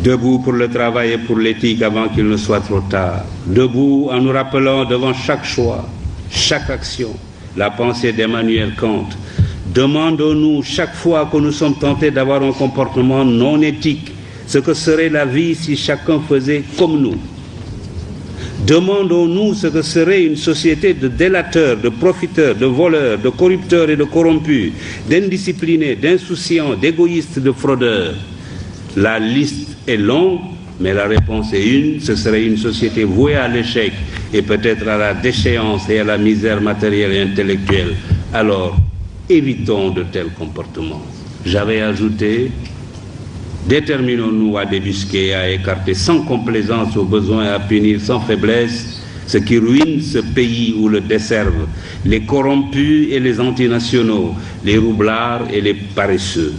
Debout pour le travail et pour l'éthique avant qu'il ne soit trop tard. Debout en nous rappelant devant chaque choix, chaque action, la pensée d'Emmanuel Kant. Demandons-nous chaque fois que nous sommes tentés d'avoir un comportement non éthique, ce que serait la vie si chacun faisait comme nous. Demandons-nous ce que serait une société de délateurs, de profiteurs, de voleurs, de corrupteurs et de corrompus, d'indisciplinés, d'insouciants, d'égoïstes, de fraudeurs. La liste est longue, mais la réponse est une, ce serait une société vouée à l'échec et peut-être à la déchéance et à la misère matérielle et intellectuelle. Alors, évitons de tels comportements. J'avais ajouté, déterminons-nous à débusquer, à écarter sans complaisance au besoin, à punir sans faiblesse ce qui ruine ce pays ou le desservent, les corrompus et les antinationaux, les roublards et les paresseux.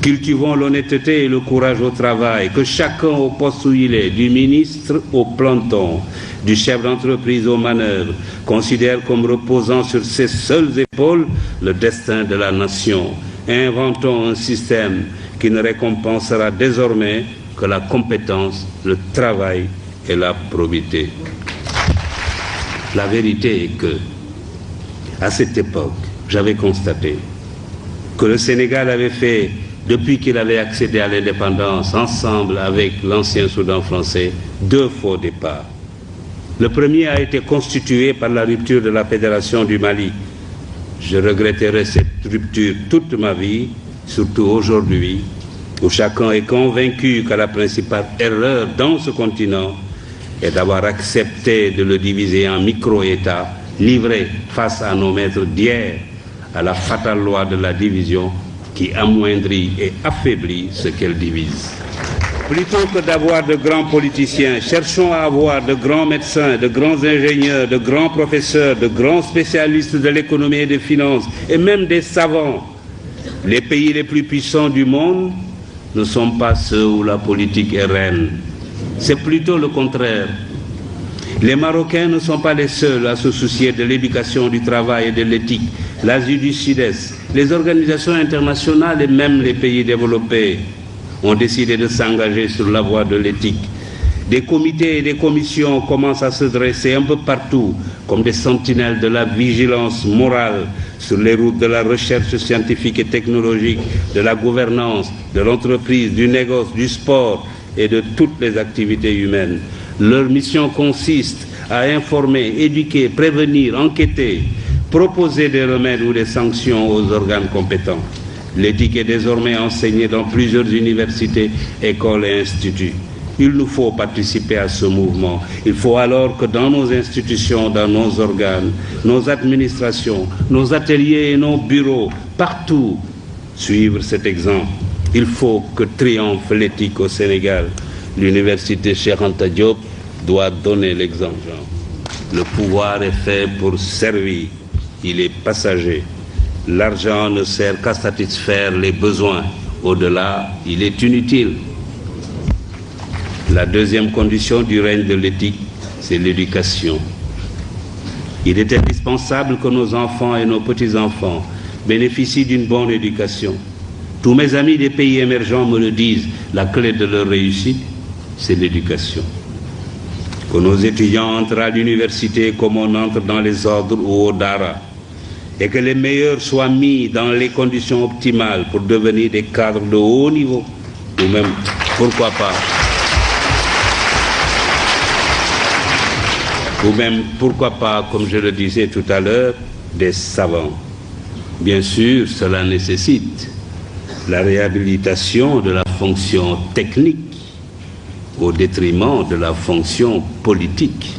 Cultivons l'honnêteté et le courage au travail, que chacun au poste où il est, du ministre au planton, du chef d'entreprise aux manœuvres, considère comme reposant sur ses seules épaules le destin de la nation. Inventons un système qui ne récompensera désormais que la compétence, le travail et la probité. La vérité est que, à cette époque, j'avais constaté que le Sénégal avait fait, depuis qu'il avait accédé à l'indépendance, ensemble avec l'ancien Soudan français, 2 faux départs. Le premier a été constitué par la rupture de la Fédération du Mali. Je regretterai cette rupture toute ma vie, surtout aujourd'hui, où chacun est convaincu que la principale erreur dans ce continent est d'avoir accepté de le diviser en micro-États, livrés face à nos maîtres d'hier, à la fatale loi de la division qui amoindrit et affaiblit ce qu'elle divise. Plutôt que d'avoir de grands politiciens, cherchons à avoir de grands médecins, de grands ingénieurs, de grands professeurs, de grands spécialistes de l'économie et des finances, et même des savants. Les pays les plus puissants du monde ne sont pas ceux où la politique est reine. C'est plutôt le contraire. Les Marocains ne sont pas les seuls à se soucier de l'éducation, du travail et de l'éthique. L'Asie du Sud-Est, les organisations internationales et même les pays développés ont décidé de s'engager sur la voie de l'éthique. Des comités et des commissions commencent à se dresser un peu partout comme des sentinelles de la vigilance morale sur les routes de la recherche scientifique et technologique, de la gouvernance, de l'entreprise, du négoce, du sport et de toutes les activités humaines. Leur mission consiste à informer, éduquer, prévenir, enquêter, proposer des remèdes ou des sanctions aux organes compétents. L'éthique est désormais enseignée dans plusieurs universités, écoles et instituts. Il nous faut participer à ce mouvement. Il faut alors que dans nos institutions, dans nos organes, nos administrations, nos ateliers et nos bureaux, partout, suivre cet exemple. Il faut que triomphe l'éthique au Sénégal. L'université Cheikh Anta Diop doit donner l'exemple. Le pouvoir est fait pour servir. Il est passager. L'argent ne sert qu'à satisfaire les besoins. Au-delà, il est inutile. La deuxième condition du règne de l'éthique, c'est l'éducation. Il est indispensable que nos enfants et nos petits-enfants bénéficient d'une bonne éducation. Tous mes amis des pays émergents me le disent, la clé de leur réussite, c'est l'éducation. Que nos étudiants entrent à l'université comme on entre dans les ordres ou au Dara, et que les meilleurs soient mis dans les conditions optimales pour devenir des cadres de haut niveau, ou même, pourquoi pas, comme je le disais tout à l'heure, des savants. Bien sûr, cela nécessite la réhabilitation de la fonction technique au détriment de la fonction politique.